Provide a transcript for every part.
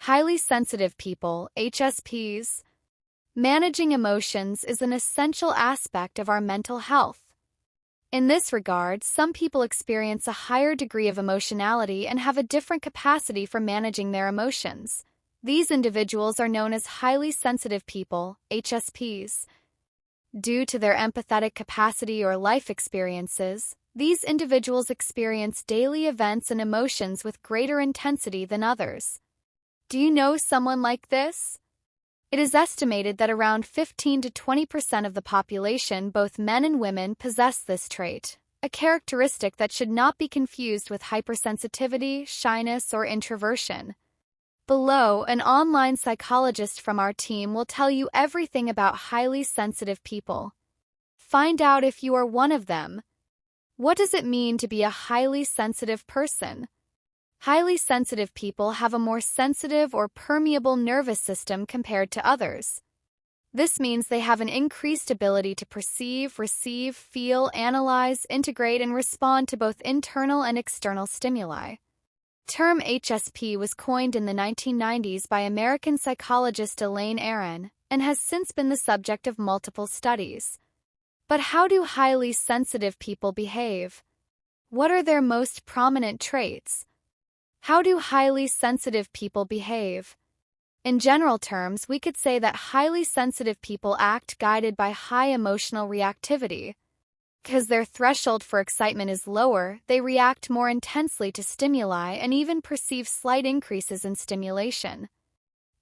Highly sensitive people, HSPs. Managing emotions is an essential aspect of our mental health. In this regard, some people experience a higher degree of emotionality and have a different capacity for managing their emotions. These individuals are known as highly sensitive people, HSPs. Due to their empathetic capacity or life experiences, these individuals experience daily events and emotions with greater intensity than others. Do you know someone like this? It is estimated that around 15 to 20% of the population, both men and women, possess this trait, a characteristic that should not be confused with hypersensitivity, shyness, or introversion. Below, an online psychologist from our team will tell you everything about highly sensitive people. Find out if you are one of them. What does it mean to be a highly sensitive person? Highly sensitive people have a more sensitive or permeable nervous system compared to others. This means they have an increased ability to perceive, receive, feel, analyze, integrate, and respond to both internal and external stimuli. Term HSP was coined in the 1990s by American psychologist Elaine Aron and has since been the subject of multiple studies. But how do highly sensitive people behave? What are their most prominent traits? How do highly sensitive people behave? In general terms, we could say that highly sensitive people act guided by high emotional reactivity. Because their threshold for excitement is lower, they react more intensely to stimuli and even perceive slight increases in stimulation.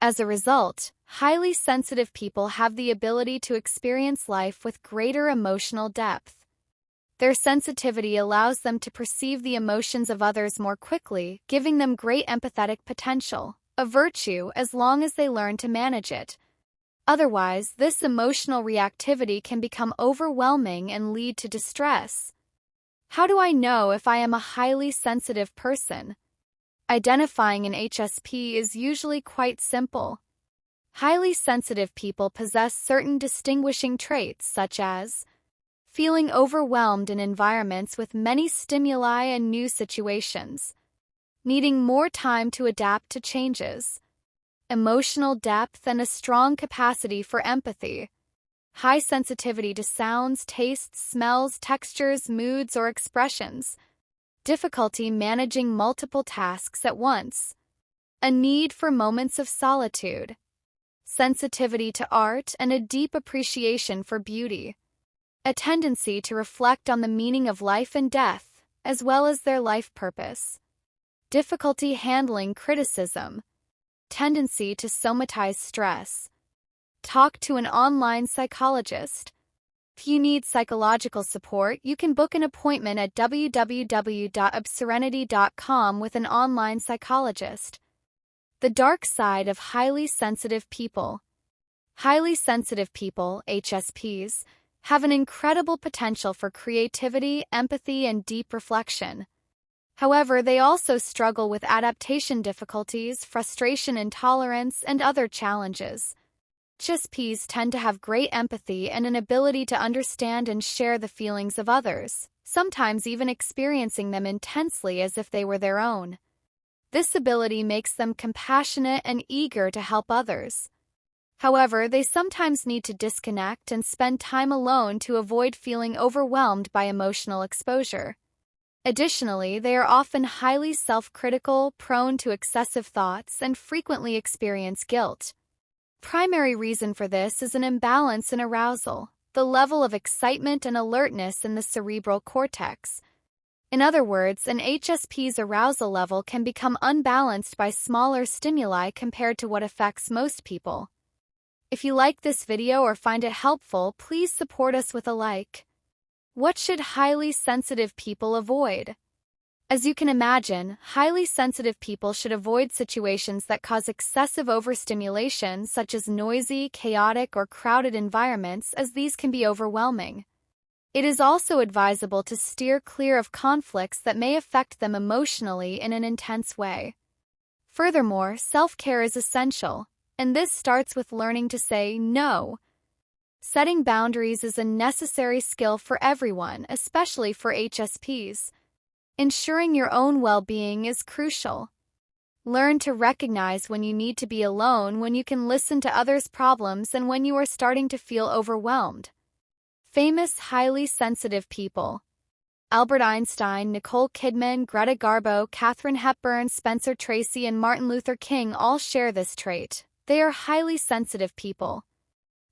As a result, highly sensitive people have the ability to experience life with greater emotional depth. Their sensitivity allows them to perceive the emotions of others more quickly, giving them great empathetic potential, a virtue as long as they learn to manage it. Otherwise, this emotional reactivity can become overwhelming and lead to distress. How do I know if I am a highly sensitive person? Identifying an HSP is usually quite simple. Highly sensitive people possess certain distinguishing traits such as feeling overwhelmed in environments with many stimuli and new situations, needing more time to adapt to changes, emotional depth and a strong capacity for empathy, high sensitivity to sounds, tastes, smells, textures, moods, or expressions, difficulty managing multiple tasks at once, a need for moments of solitude, sensitivity to art and a deep appreciation for beauty, a tendency to reflect on the meaning of life and death, as well as their life purpose, difficulty handling criticism, tendency to somatize stress. Talk to an online psychologist. If you need psychological support, you can book an appointment at www.obserenity.com with an online psychologist. The dark side of highly sensitive people. Highly sensitive people, HSPs, have an incredible potential for creativity, empathy, and deep reflection. However, they also struggle with adaptation difficulties, frustration intolerance, and other challenges. HSPs tend to have great empathy and an ability to understand and share the feelings of others, sometimes even experiencing them intensely as if they were their own. This ability makes them compassionate and eager to help others. However, they sometimes need to disconnect and spend time alone to avoid feeling overwhelmed by emotional exposure. Additionally, they are often highly self-critical, prone to excessive thoughts, and frequently experience guilt. Primary reason for this is an imbalance in arousal, the level of excitement and alertness in the cerebral cortex. In other words, an HSP's arousal level can become unbalanced by smaller stimuli compared to what affects most people. If you like this video or find it helpful, please support us with a like. What should highly sensitive people avoid? As you can imagine, highly sensitive people should avoid situations that cause excessive overstimulation, such as noisy, chaotic, or crowded environments, as these can be overwhelming. It is also advisable to steer clear of conflicts that may affect them emotionally in an intense way. Furthermore, self-care is essential, and this starts with learning to say no. Setting boundaries is a necessary skill for everyone, especially for HSPs. Ensuring your own well-being is crucial. Learn to recognize when you need to be alone, when you can listen to others' problems, and when you are starting to feel overwhelmed. Famous highly sensitive people. Albert Einstein, Nicole Kidman, Greta Garbo, Katharine Hepburn, Spencer Tracy, and Martin Luther King all share this trait. They are highly sensitive people.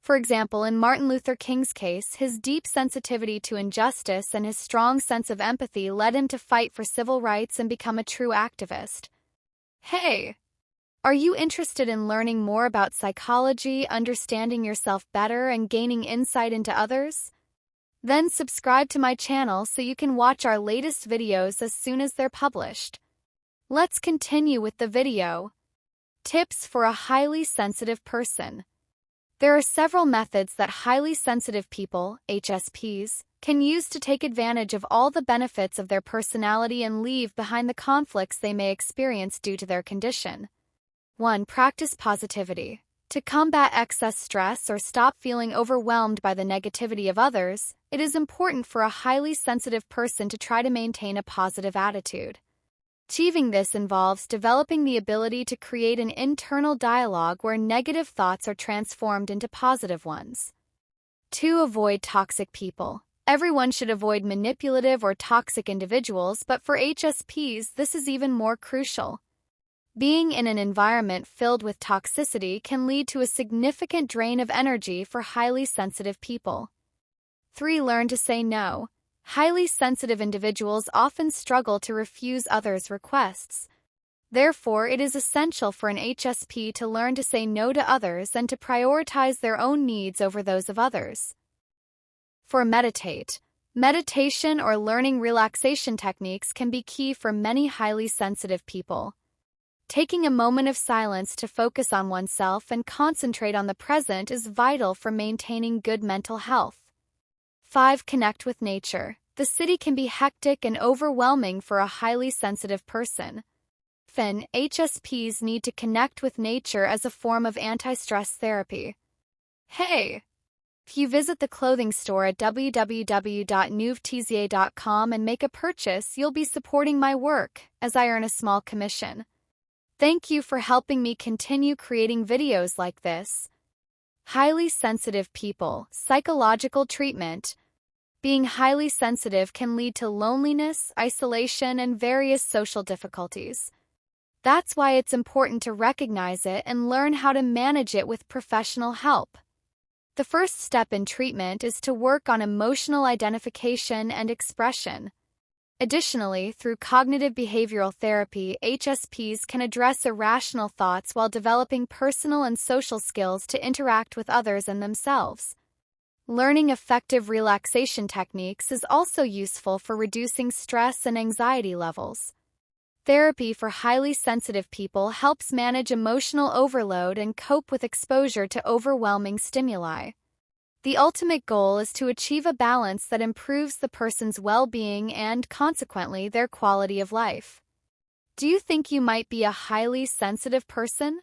For example, in Martin Luther King's case, his deep sensitivity to injustice and his strong sense of empathy led him to fight for civil rights and become a true activist. Hey! Are you interested in learning more about psychology, understanding yourself better, and gaining insight into others? Then subscribe to my channel so you can watch our latest videos as soon as they're published. Let's continue with the video. Tips for a highly sensitive person. There are several methods that highly sensitive people, HSPs, can use to take advantage of all the benefits of their personality and leave behind the conflicts they may experience due to their condition. 1. Practice positivity. To combat excess stress or stop feeling overwhelmed by the negativity of others, it is important for a highly sensitive person to try to maintain a positive attitude. Achieving this involves developing the ability to create an internal dialogue where negative thoughts are transformed into positive ones. 2. Avoid toxic people. Everyone should avoid manipulative or toxic individuals, but for HSPs, this is even more crucial. Being in an environment filled with toxicity can lead to a significant drain of energy for highly sensitive people. 3. Learn to say no. Highly sensitive individuals often struggle to refuse others' requests. Therefore, it is essential for an HSP to learn to say no to others and to prioritize their own needs over those of others. 4. Meditate. Meditation or learning relaxation techniques can be key for many highly sensitive people. Taking a moment of silence to focus on oneself and concentrate on the present is vital for maintaining good mental health. 5. Connect with nature. The city can be hectic and overwhelming for a highly sensitive person. Often, HSPs need to connect with nature as a form of anti-stress therapy. Hey! If you visit the clothing store at www.nouveteasier.com and make a purchase, you'll be supporting my work, as I earn a small commission. Thank you for helping me continue creating videos like this. Highly sensitive people, psychological treatment. Being highly sensitive can lead to loneliness, isolation, and various social difficulties. That's why it's important to recognize it and learn how to manage it with professional help. The first step in treatment is to work on emotional identification and expression. Additionally, through cognitive behavioral therapy, HSPs can address irrational thoughts while developing personal and social skills to interact with others and themselves. Learning effective relaxation techniques is also useful for reducing stress and anxiety levels. Therapy for highly sensitive people helps manage emotional overload and cope with exposure to overwhelming stimuli. The ultimate goal is to achieve a balance that improves the person's well-being and, consequently, their quality of life. Do you think you might be a highly sensitive person?